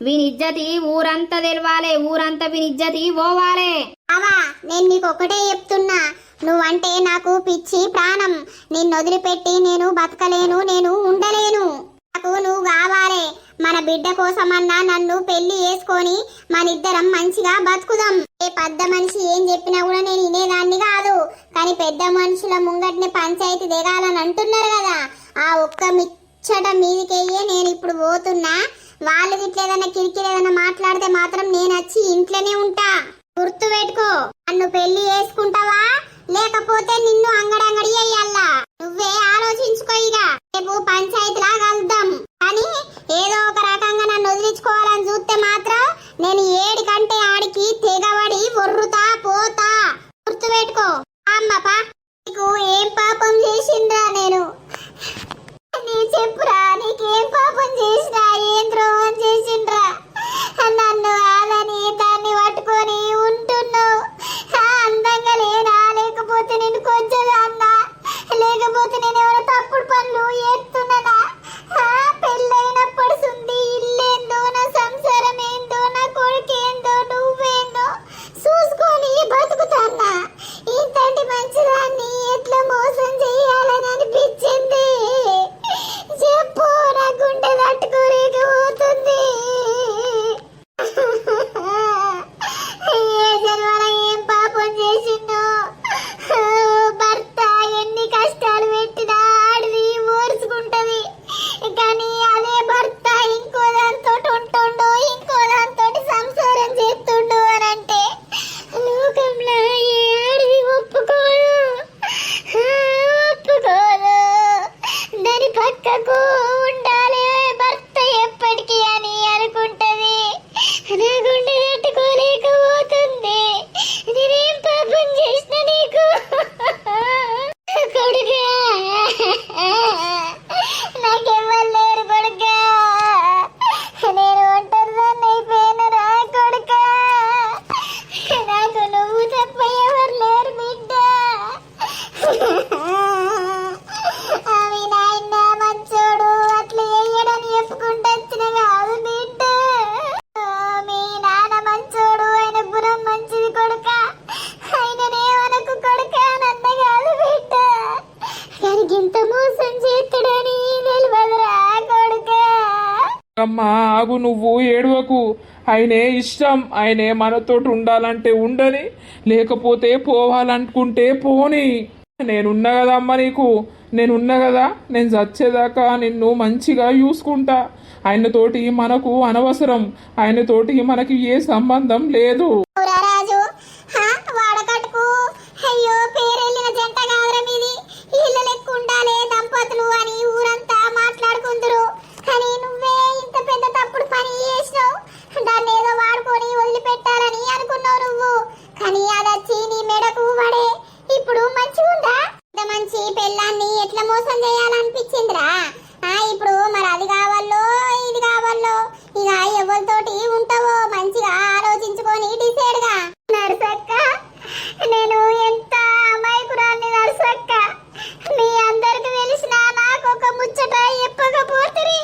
వీని ఇజ్జతి ఊరంతా తెలవాలి, ఊరంతా వీని ఇజ్జతి పోవాలి. అవా, నేను నీకు ఒకటే చెప్తున్నా, నువ్వంటే నాకు పిచ్చి ప్రాణం. నిన్ను వదిలిపెట్టి నేను బతకలేను, నేను ఉండలేను. నాకు నువ్వు కావాలి. మన బిడ్డ కోసమన్నా నన్ను పెళ్లి చేసుకొని మనిద్దరం మంచిగా బతుకుదాం. ఏ పెద్ద మనిషి ఏం చెప్పినా కూడా నేను వినేదాన్ని కాదు. కానీ పెద్ద మనుషుల ముంగట్ని పంచాయతీ దిగాలని అంటున్నారు కదా, ఆ ఒక్క మిచ్చట మీదికెయ్యే నేను ఇప్పుడు పోతున్నా. వాళ్ళు ఇట్లేదన్నా కిరికిరి ఏదన్నా మాట్లాడితే మాత్రం నేను వచ్చి ఇంట్లోనే ఉంటా. గుర్తు పెట్టుకో. నన్ను పెళ్లి చేసుకుంటావా, లేకపోతే నిన్ను అంగడంగడి అయ్యాలా? నువ్వే ఆలోచించుకో. ఇక రేపు పంచాయతీలా కలుద్దాం. కానీ ఏదో ఒక రకంగా నన్ను వదిలించుకోవాలని చూస్తే మాత్రం నేను ఏడికంటే ఆడికి తెగబడి ఒర్రుతా పోతా. గుర్తు పెట్టుకో. అమ్మపా, నీకు ఏం పాపం చేసిండ్రా? నేను చెప్పురా, నీకేం పాపం చేసినా, ఏం ద్రోహం చేసిండ్రా? నన్ను ఆలని దాన్ని పట్టుకొని ఉంటున్నావు. అందంగా లేనా, లేకపోతే నేను కొంచెం అన్నా, లేకపోతే నేను ఎవరో తప్పుడు పనులు చేస్తున్నానా? పెళ్ళైనప్పుడు సుంది ఇల్లేందో, నా సంసారం ఏందో, నా కొడుకేందో, నువ్వేందో చూసుకొని బతుకుతాన్నా. ఇంతటి మంచిదాన్ని ఎట్లా మోసం చేయాలని అనిపించింది. చెప్పు, నా గుండె తట్టుకోలేకపోతుంది. అమ్మా ఆగు, నువ్వు ఏడవకు. ఆయనే ఇష్టం, ఆయనే మనతోటి ఉండాలంటే ఉండని, లేకపోతే పోవాలనుకుంటే పోని. నేనున్నా కదా అమ్మ నీకు, నేనున్నా కదా. నేను చచ్చేదాకా నిన్ను మంచిగా చూసుకుంటా. ఆయనతోటి మనకు అనవసరం, ఆయనతోటి మనకి ఏ సంబంధం లేదు. రాజు వాడకట్టుకు అయ్యో పేరెళ్ళిన జంట కాదురా మీది, ఇళ్ళ లెక్క ఉండాలే దంపతులు అని ఊరంతా మాట్లాడుకుందరు. కానీ నువ్వే ఇంత పెద్ద తప్పుడు పని చేసినావు. దాన్ని ఏదో వాడుకొని వదిలిపెట్టాలని అనుకున్నావు నువ్వు, కానీ అదొచ్చి నీ మెడకు పడే. ఇప్పుడు మంచిగా ఉందా? ఇంత మంచి పెళ్ళాన్ని ఎట్లా మోసం చేయాలనిపించిందిరా? ఇప్పుడు మరి అది కావాలో ఇది కావాలో ఇక ఎవరితోటి ఉంటావో మంచిగా ఆలోచించుకొని డిసైడ్ గా. నర్సక్క, నేను ఎంత అమాయకురాన్ని నర్సక్క. మీ అందరికి తెలిసిన నాకు ఒక ముచ్చట చెప్పకపోతిరి,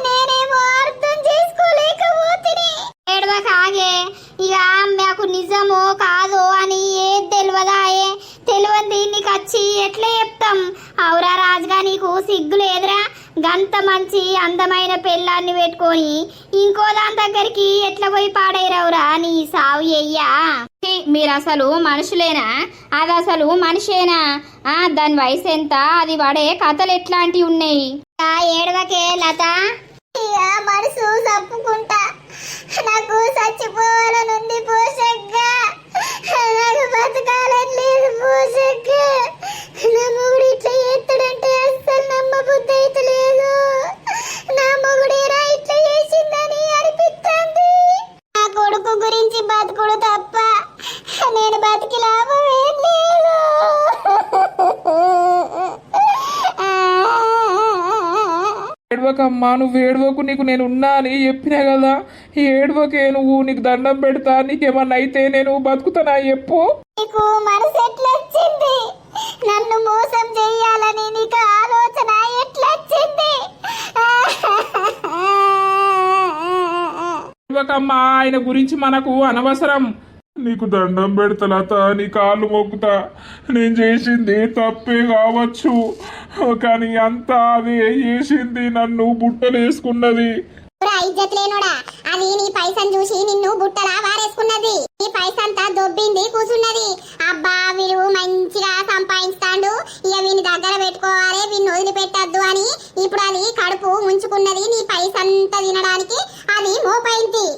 నేనేమో అర్థం చేసుకోలేకపోతిని. ఏడవకాగే ఇక మాకు నిజమో కాదో అని ఏది తెలియదాయే. తెలియంది నీకు వచ్చి ఎట్లా చెప్తాం? అవురా రాజుగా, నీకు సిగ్గు లేదురా? గంత మంచి అందమైన పెళ్ళాన్ని పెట్టుకొని ఇంకో దాని దగ్గరికి ఎట్లా పోయి పాడైరవురా నీ సావు అయ్యా. మీరు అసలు మనుషులేనా? అది అసలు మనిషేనా? దాని వయసు ఎంత? అది పడే కథలు ఎట్లాంటివి ఉన్నాయి? ఏడవకే లత, ఇక మనసు చప్పుకుంటా. నాకు చచ్చిపోవాలనుంది పోషగ్గా, నాకు బతకాలని లేదు పోషగ్గా. నా మొగుడు ఇట్లా చేస్తాడంటే అస్సలు నమ్మబుద్ధి అయితే లేదు. నా మొగుడేరా ఇట్లా చేసిందని అనిపిస్తుంది. నా కొడుకు గురించి బతుకుడు తప్ప నేను బతికి లాభం ఏం లేదు. ఏడవకమ్మా, నువ్వు ఏడవకు, నీకు నేను ఉన్నా అని చెప్పినా కదా. ఈ ఏడవకే నువ్వు, నీకు దండం పెడతా. నీకేమన్నా అయితే నేను బతుకుతానా చెప్పు? నీకు మనసు ఎట్లా వచ్చింది? నన్ను మోసం చెయ్యాలని నీకు ఆలోచన ఎట్లా వచ్చింది? ఏడవకమ్మా, ఆయన గురించి మనకు అనవసరం. నీకు దండం పెడతా లత, నీ కాళ్ళు మొక్కుతా. నేను చేసింది తప్పే కావచ్చు, కానీ అంతా అదే చేసింది, నన్ను బుట్టలేసుకున్నది. ఇజ్జత్ లేనోడా, అది నీ పైసను చూసి నిన్ను బుట్టలా వారేసుకున్నది. నీ పైసంతా దొబ్బింది కూసున్నది. అబ్బా వీరు మంచిగా సంపాదిస్తాడు, ఇక వీని దగ్గర పెట్టుకోవాలి, వీని వదిలిపెట్టద్దు అని ఇప్పుడు అది కడుపు ముంచుకున్నది. నీ పైసంతా తినడానికి అది మోపైంది,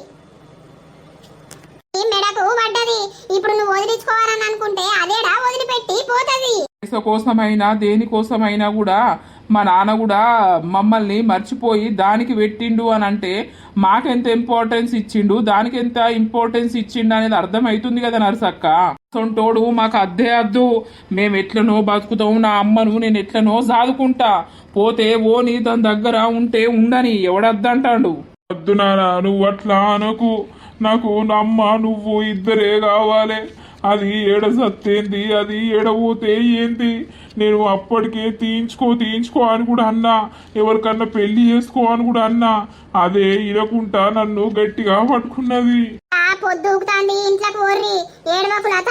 నీ మెడకు పడ్డది. ఇప్పుడు నువ్వు వదిలించుకోవాలని అనుకుంటే అదేడా వదిలిపెట్టి పోతది. పైస కోసమైనా దేనికోసమైనా కూడా మా నాన్న కూడా మమ్మల్ని మర్చిపోయి దానికి పెట్టిండు అని అంటే మాకెంత ఇంపార్టెన్స్ ఇచ్చిండు, దానికి ఎంత ఇంపార్టెన్స్ ఇచ్చిండు అనేది అర్థమవుతుంది కదా నర్సక్క. సొంటోడు మాకు అద్దే అద్దు, మేము ఎట్లనో బతుకుతాం. నా అమ్మను నేను ఎట్లనో సాదుకుంటా, పోతే ఓని దాని దగ్గర ఉంటే ఉండని, ఎవడద్దంటాడు? వద్దు నాన్న, నువ్వు అట్లా అనకు. నాకు అమ్మ నువ్వు ఇద్దరే కావాలి. అది ఏడ సత్తేంది, అది ఏడబోతే ఏంది? నేను అప్పటికే తీయించుకో అని కూడా అన్నా, ఎవరికన్నా పెళ్లి చేసుకో అని కూడా అన్నా. అదే ఇరకుంటా నన్ను గట్టిగా పట్టుకున్నది. పొద్దుకుతాంది ఇంట్లో కోర్రి ఏడవకు లత.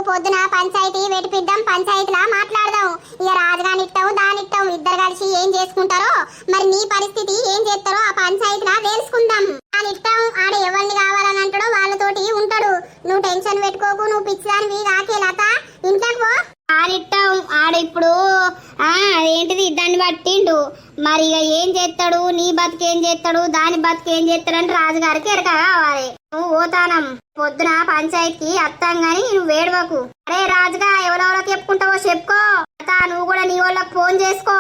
పొద్దున పంచాయతీ వెటిపిద్దాం, పంచాయతీలా మాట్లాడదాం. ఇక రాజుగానిట్టాం దానిట్టాం, ఇద్దరు కలిసి ఏం చేసుకుంటారో మరి నీ పరిస్థితి ఏం చేస్తారో ఆ పంచాయతీలా తెలుసుకుందాం. దానిట్టాం ఆడ ఎవరిని కావాలని అంటాడో వాళ్ళతోటి ఉంటాడు. నువ్వు టెన్షన్ పెట్టుకోకు, నువ్వు పిచ్చిదానివి కాకే లత. ఇంట్లోకి పో. ఆడిట్టాం ఆడిప్పుడు అదేంటిది దాన్ని పట్టిండు. మరి ఇక ఏం చేస్తాడు? నీ బతికేం చేస్తాడు, దాని బతికేం చేస్తాడని రాజుగారికి ఎరక కావాలి. నువ్వు పోతానం పొద్దున పంచాయతీకి అత్తాం గాని నువ్వు వేడవకు. అరే రాజుగా, ఎవరెవరికి చెప్పుకుంటావో చెప్పుకో. నువ్వు కూడా నీ వాళ్ళకి ఫోన్ చేసుకో.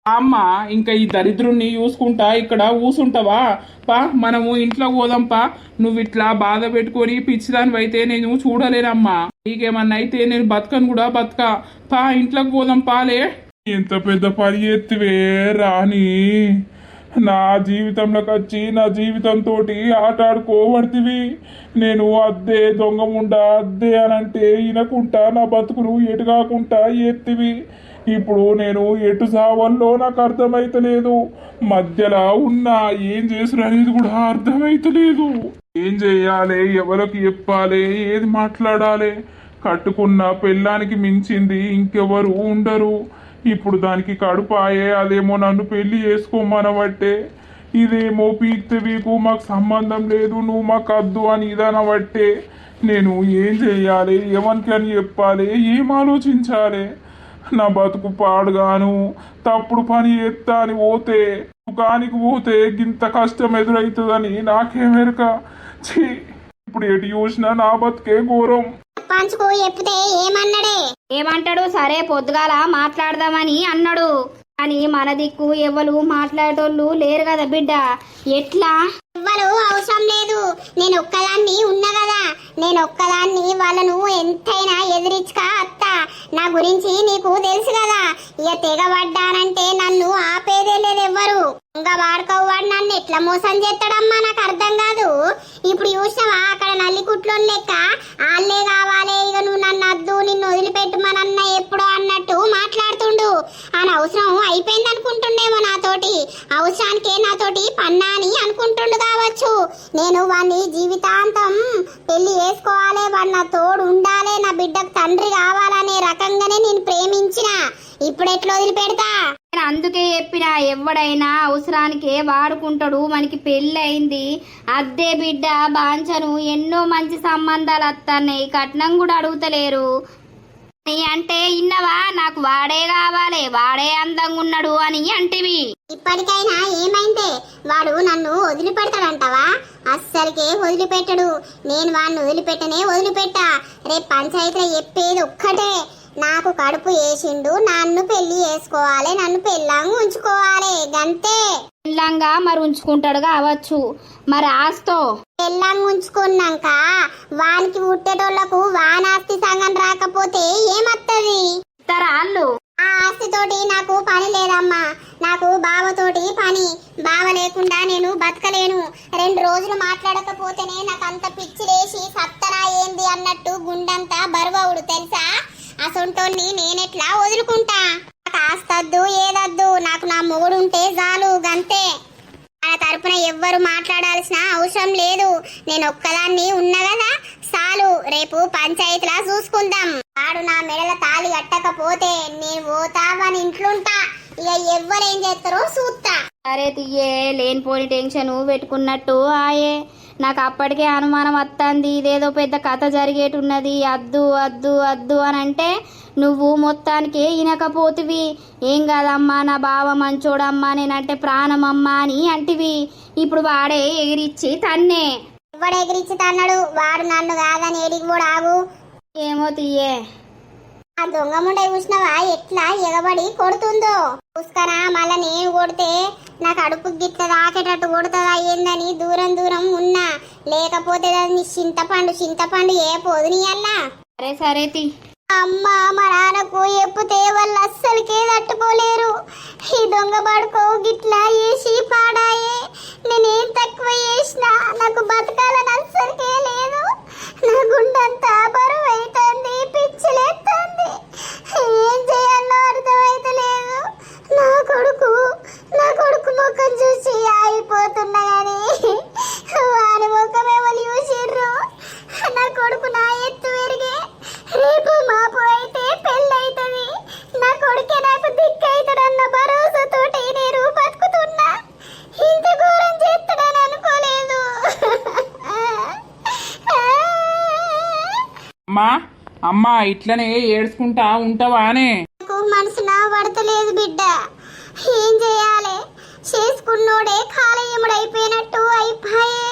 అమ్మ ఇంకా ఈ దరిద్రుణ్ణి చూసుకుంటా ఇక్కడ ఊసుంటావా? పా మనము ఇంట్లో పోదాంపా. నువ్వు ఇట్లా బాధ పెట్టుకొని పిచ్చిదానివి అయితే నేను చూడలేనమ్మా. నీకేమన్నా అయితే నేను బతకను కూడా బతక. పా ఇంట్లోకి పోదాం పాలే. ఎంత పెద్ద పని ఎత్తివే రాని, నా జీవితంలోకి వచ్చి నా జీవితంతో ఆట ఆడుకోబడుతుంది. నేను అద్దే దొంగ ముండా అద్దే అనంటే వినకుంటా నా బతుకులు ఎటు కాకుండా ఎత్తివి. ఇప్పుడు నేను ఎటు సావల్లో నాకు అర్థమైతలేదు. మధ్యలో ఉన్నా ఏం చేసుడు అనేది కూడా అర్థమైతలేదు. ఏం చెయ్యాలి, ఎవరికి చెప్పాలి, ఏది మాట్లాడాలి? కట్టుకున్న పెళ్ళానికి మించింది ఇంకెవరు ఉండరు. ఇప్పుడు దానికి కడుపాయే, అదేమో నన్ను పెళ్లి చేసుకోమనబట్టే, ఇదేమో పీక్తే వీకు మాకు సంబంధం లేదు, నువ్వు మాకు వద్దు అని ఇదనబట్టే నేను ఏం చెయ్యాలి, ఎవరికి అని చెప్పాలి, ఏం ఆలోచించాలి? నా బతుకు పాడుగాను, తప్పుడు పని చేస్తా అని పోతే, దుకానికి పోతే గింత కష్టం ఎదురవుతుందని నాకేమెరక. ఛీ, ఇప్పుడు ఎటు చూసినా నా బతుకే ఘోరం. పంచుకు చెప్తే ఏమన్నాడే? ఏమంటాడు? సరే పొద్దుగాల మాట్లాడదామని అన్నాడు. కానీ మన దిక్కు ఎవ్వరు మాట్లాడేటోళ్ళు లేరు కదా బిడ్డ. ఎట్లా? ఎవ్వరు అవసరం లేదు, నేను ఒక్కదాన్ని ఉన్నా కదా. నేను ఒక్కదాన్ని వాళ్ళను ఎంతైనా ఎదిరించుకా అత్త. నా గురించి నీకు తెలుసు కదా, ఇక తెగబడ్డానంటే నన్ను ఆపేదే లేదు ఎవ్వరు. ఇంకా వాడుకోవాడు నన్ను ఎట్లా మోసం చేస్తాడమ్మా, నాకు అర్థం కాదు. ఇప్పుడు చూసావా అక్కడ నల్లికుట్లో లెక్క వాళ్ళే కావాలి, ఇక నువ్వు నన్ను అద్దు, నిన్ను వదిలిపెట్టుమనన్న ఎప్పుడో అన్నట్టు మాట్లాడుతుండు. అని అవసరం అయిపోయింది అనుకుంటుండేమో నాతోటి, అవసరానికే నాతోటి పన్నా అని అనుకుంటుండు కావచ్చు. నేను వాడిని జీవితాంతం పెళ్లి చేసుకోవాలి, వాడు నా తోడు ఉండాలి, నా బిడ్డకు తండ్రి కావాలనే రకంగానే నేను ప్రేమించిన. ఇప్పుడు ఎట్లా వదిలిపెడతా? నేను అందుకే చెప్పిన, ఎవడైనా అవసరానికే వాడుకుంటాడు. మనకి పెళ్ళి అయింది, అద్దే బిడ్డ బాంచను, ఎన్నో మంచి సంబంధాలు వస్తున్నాయి, కట్నం కూడా అడుగుతలేరు. అంటే ఇన్నవా, నాకు వాడే కావాలి, వాడే అందంగా ఉన్నాడు అని అంటివి. ఇప్పటికైనా ఏమైందే? వాడు నన్ను వదిలిపెడతాడంటావా? అస్సలకే వదిలిపెట్టడు. నేను వాడిని వదిలిపెట్టా. రేపు పంచాయతీలో చెప్పేది ఒక్కటే, నాకు కడుపు వేసిండు, నన్ను పెళ్లి చేసుకోవాలి, నన్ను పెళ్ళాంగా ఉంచుకోవాలి, గంతే. పెళ్ళంగా మరి ఉంచుకుంటాడు కావచ్చు, మరి ఆస్తో పెళ్ళాంగా ఉంచుకున్నాక వానికి పుట్టేటోళ్లకు వానాస్తి సంగం రాకపోతే ఏమత్తది? వాళ్ళు ఆ ఆస్తితోటి నాకు పని లేదమ్మా, నాకు బావతోటి పని. బావ లేకుండా నేను బతకలేను. 2 రోజులు మాట్లాడకపోతేనే నాకు అంత పిచ్చి లేచి సత్తనా ఏంది అన్నట్టు గుండంతా బరువవుడు తెలుసా. అసొంటోన్ని నేనెట్లా వదులుకుంటా? నాకు ఆస్తద్దు ఏదద్దు, నాకు నా మొగుడుంటే చాలు, గంతే. నా తరపున ఎవ్వరు మాట్లాడాల్సిన అవసరం లేదు, నేను ఒక్కదాన్ని ఉన్నా కదా చాలు. రేపు పంచాయతీలా చూసుకుందాం. వాడు నా మెడల తాళి కట్టకపోతే నేను పోతా, వాని ఇంట్లుంటా. ఇక ఎవ్వరేం చేస్తారో చూస్తా. సరే తీయే, లేనిపోని టెన్షన్ పెట్టుకున్నట్టు ఆయే. నాకు అప్పటికే అనుమానం వస్తుంది, ఇదేదో పెద్ద కథ జరిగేటున్నది. అద్దు అద్దు అద్దు అని అంటే నువ్వు మొత్తానికి వినకపోతివి. ఏం కాదమ్మా, నా బావ మంచోడమ్మా, నేనంటే ప్రాణమమ్మా అని అంటివి. ఇప్పుడు వాడే ఎగిరిచ్చి తన్నే. ఎవడు ఎగిరిచ్చి తన్నాడు? వాడు నన్ను కాదని ఏడికి కూడా ఆగు. ఏమో తీయే, ఆ దొంగ ముండ చూసినవా ఎట్లా ఎగబడి కొడుతుందో? చూసుకనా మళ్ళా నేను కొడితే నాకు అడుపు గిట్ల దాకేటట్టు కొడుతుందా ఏందని దూరం ఉన్నా. లేకపోతే దాన్ని చింతపండు ఏ పొదునియల్లా. సరే సరే తీ. అమ్మ మా నాన్నకు ఎప్పితే వాళ్ళు అస్సలకే తట్టుకోలేరు. ఈ దొంగ పడుకో గిట్లా వేసి పాడాయే. నేనేం తక్కువ చేసినా నాకు బతకాలని అస్సలకే లేదు. నా గుండంతా బరువు అవుతుంది, పిచ్చిలేస్తుంది. ఏం చేయాలో అర్థమైతలేదు. నా కొడుకు ముఖం చూసి ఆగిపోతున్నా గాని వారి ముఖం ఎవరు చూసిర్రు? నా కొడుకు నా ఎత్తు పెరిగే, రేపు మాపు అయితే పెళ్ళైతది. నా కొడుకే నాకు దిక్కైతడన్న భరోసాతోటి నేను బతుకుతున్నా. ఇంత ఘోరం చేస్తాడని అనుకోలేదు. అమ్మా ఇట్లనే ఏడ్చుకుంటా ఉంటావానే? నాకు మనసు నా పడతలేదు బిడ్డ. ఏం చేయాలి? చేసుకున్నోడే కాలయముడైపోయినట్టు అయిపోయే.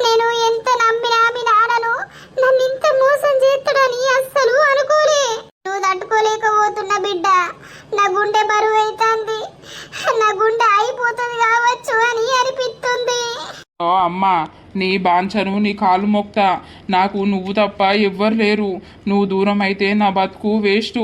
నేను ఎంత నమ్మినా మీ నాన్నను నన్ను ఇంత మోసం చేస్తాడని అస్సలు అనుకోలే. నువ్వు తట్టుకోలేకపోతున్నా బిడ్డ. నా గుండె బరువు అవుతుంది, నా గుండె అయిపోతుంది కావచ్చు అని అనిపిస్తుంది. ఓ అమ్మా, నీ బాంచను నీ కాలు మొక్తా. నాకు నువ్వు తప్ప ఎవ్వరు లేరు. నువ్వు దూరం అయితే నా బతుకు వేస్ట్.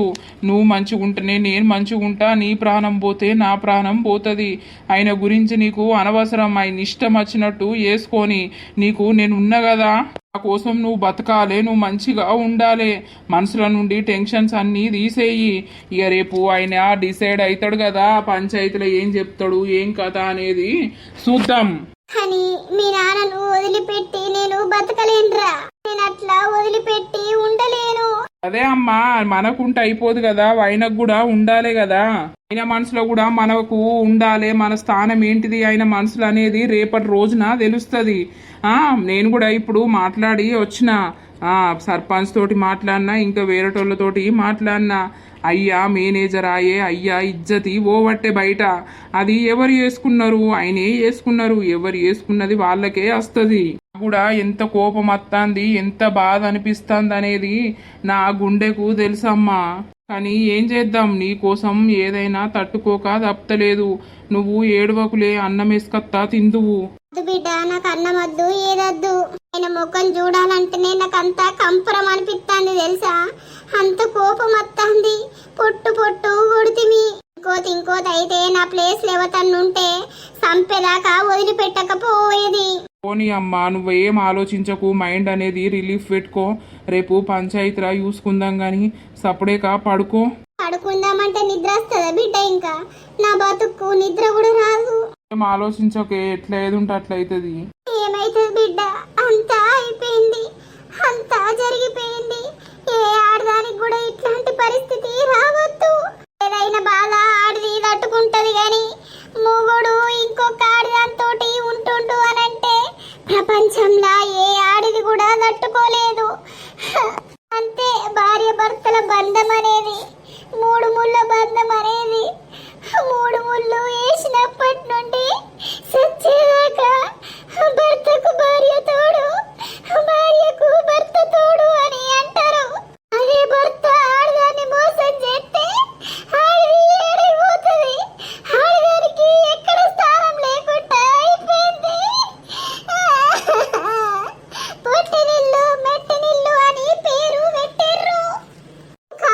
నువ్వు మంచిగుంటేనే నేను మంచిగుంటా. నీ ప్రాణం పోతే నా ప్రాణం పోతుంది. ఆయన గురించి నీకు అనవసరం. ఆయన ఇష్టం వచ్చినట్టు వేసుకొని నీకు నేను ఉన్నా కదా. నా కోసం నువ్వు బతకాలే, నువ్వు మంచిగా ఉండాలి. మనసుల నుండి టెన్షన్స్ అన్నీ తీసేయి. ఇక రేపు ఆయన డిసైడ్ అవుతాడు కదా, పంచాయతీలో ఏం చెప్తాడు ఏం కథ అనేది చూద్దాం. కానీ మీ నాన్నను వదిలిపెట్టి నేను బతకలేనురా. నేను అట్లా వదిలిపెట్టి ఉండలేను. అదే అమ్మా మనకుంటే అయిపోదు కదా, ఆయనకు కూడా ఉండాలి కదా. ఆయన మనసులో కూడా మనకు ఉండాలి, మన స్థానం ఏంటిది ఆయన మనసులో అనేది రేపటి రోజున తెలుస్తుంది. నేను కూడా ఇప్పుడు మాట్లాడి వచ్చిన సర్పంచ్ తోటి మాట్లాడినా, ఇంకా వేరేటోళ్ళతోటి మాట్లాడినా. అయ్యా మేనేజర్ ఆయే, అయ్యా ఇజ్జతి ఓవట్టే బయట. అది ఎవరు చేసుకున్నారు, ఆయనే చేసుకున్నారు. ఎవరు చేసుకున్నది వాళ్ళకే వస్తుంది. కూడా ఎంత కోపం వస్తుంది, ఎంత బాధ అనిపిస్తుంది అనేది నా గుండెకు తెలుసమ్మా. కానీ ఏం చేద్దాం, నీ కోసం ఏదైనా తట్టుకోక తప్పలేదు. నువ్వు ఏడవకులే, అన్నం వేసుకత్తా తిందువు. బిడ్డ నాకు అన్నం వద్దు ఏదొద్దు. ఆయన ముఖం చూడాలంటేనే నాకు అంత కంపరం అనిపిస్తుంది తెలుసా. అంత కోపం వస్తుంది, పొట్టు పొట్టు కొడుతిమి. ఇంకోటి అయితే నా ప్లేస్ లేవతన్నుంటే సంపేదాకా వదిలిపెట్టకపోయేది. పోనీ అమ్మా, నువ్వేం ఆలోచించకు, మైండ్ అనేది రిలీఫ్ పెట్టుకో. రేపు పంచాయతీరా చూసుకుందాం గాని సపడేకా పడుకో. పడుకుందామంటే నిద్ర వస్తుందా బిడ్డ? ఇంకా నా బతుకు నిద్ర కూడా రాదు. ఏం ఆలోచించకే, ఎట్లా ఏదుంటే అట్లా అవుతుంది. ఏమైతుంది బిడ్డ, అంతా అయిపోయింది, అంతా జరిగిపోయింది. ఏ ఆడదానికి కూడా ఇట్లాంటి పరిస్థితి రావద్దు. ఏదైనా బాధ ఆడది తట్టుకుంటది గాని మొగుడు ఇంకొక ఆడదాంతోటి ఉంటుండు అనంటే ప్రపంచంలో ఏ ఆడది కూడా తట్టుకోలేదు. అంతే, భార్య భర్తల బంధం అనేది మూడు ముళ్ళ బంధం అనేది. మూడు ముళ్ళు వేసినప్పటి నుండి సచ్చేదాకా భర్తకు భార్య తోడు, భార్యకు భర్త తోడు అని అంటారు. అదే భర్త ఆడదాన్ని మోసం చేస్తే ఆడది ఏడైపోతుంది. ఆడదానికి ఎక్కడ స్థానం లేకుండా అయిపోయింది. పొట్టినిల్లు మెట్టినిల్లు అని పేరు పెట్టారు.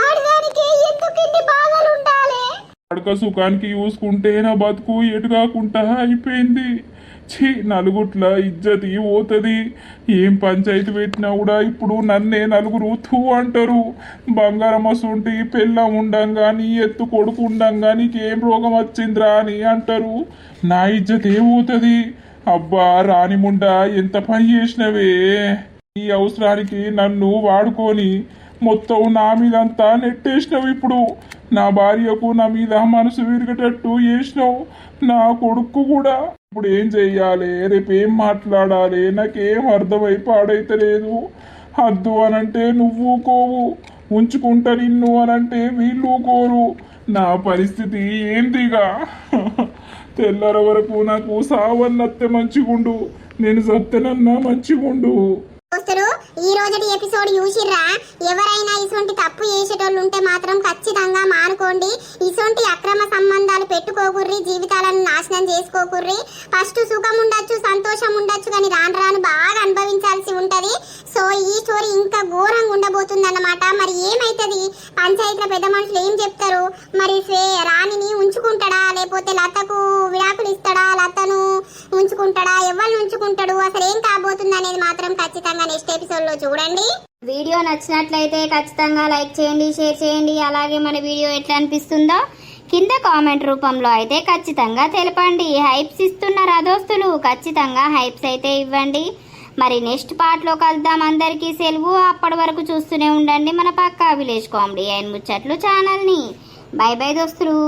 ఆడదానికి ఎందుకు ఇన్ని బాధలు ఉండాలి? అడక సుఖానికి చూసుకుంటే నా బతుకు ఎటు కాకుండా అయిపోయింది. నలుగుట్ల ఇజ్జతి పోతుంది. ఏం పంచాయతీ పెట్టినా కూడా ఇప్పుడు నన్నే నలుగురు తూ అంటారు. బంగారం వస్తుంటే పెళ్ళం ఉండంగా, నీ ఎత్తు కొడుకు ఉండంగా నీకేం రోగం వచ్చిందిరా అని అంటారు. నా ఇజ్జతే పోతుంది. అబ్బా రాని ముండా, ఎంత పని చేసినవే. ఈ అవసరానికి నన్ను వాడుకొని మొత్తం నా మీదంతా నెట్టేసినావు. ఇప్పుడు నా భార్యకు నా మీద మనసు విరిగేటట్టు చేసినావు. నా కొడుకు కూడా. ఇప్పుడు ఏం చెయ్యాలి, రేపు ఏం మాట్లాడాలి, నాకేం అర్థమై పాడైతలేదు. వద్దు అనంటే నువ్వు కోవు, ఉంచుకుంటా నిన్ను అనంటే వీళ్ళు కోరు. నా పరిస్థితి ఏందిగా? తెల్లర వరకు నాకు సావన్నత్తే మంచిగుండు, నేను సత్తెనన్నా మంచిగుండు. దోస్తులు, ఈ రోజటి ఎపిసోడ్ చూసిర్రా? ఎవరైనా ఇటువంటి తప్పు చేసేటోళ్ళు ఉంటే మాత్రం ఖచ్చితంగా మానుకోండి. ఇటువంటి అక్రమ సంబంధాలు పెట్టుకోకుర్రి, జీవితాలను నాశనం చేసుకోకుర్రి. ఫస్ట్ సుఖం ఉండొచ్చు, సంతోషం ఉండొచ్చు, కానీ రాను రాను బాగా అనుభవించాల్సి ఉంటది. సో ఈ స్టోరీ ఇంకా ఘోరంగా ఉండబోతుంది అన్నమాట. మరి ఏమైతుంది, పంచాయతీల పెద్ద మనుషులు ఏం చెప్తారు? మరి రాణిని ఉంచుకుంటాడా, లేకపోతే లతకు విడాకులు ఇస్తాడా, లతను ఉంచుకుంటాడా, ఎవరిని ఉంచుకుంటాడు, అసలు ఏం కాబోతుంది అనేది మాత్రం ఖచ్చితంగా నెక్స్ట్ ఎపిసోడ్ లో చూడండి. వీడియో నచ్చినట్లయితే ఖచ్చితంగా లైక్ చేయండి, షేర్ చేయండి. అలాగే మన వీడియో ఎట్లా అనిపిస్తుందో కింద కామెంట్ రూపంలో అయితే ఖచ్చితంగా తెలపండి. హైప్స్ ఇస్తున్నారా దోస్తులు? ఖచ్చితంగా హైప్స్ అయితే ఇవ్వండి. మరి నెక్స్ట్ పార్ట్లో కలుద్దాం. అందరికీ సెలవు. అప్పటి వరకు చూస్తూనే ఉండండి మన పక్కా విలేజ్ కామెడీ అండ్ ముచ్చట్లు ఛానల్ని. బై బై దోస్తులు.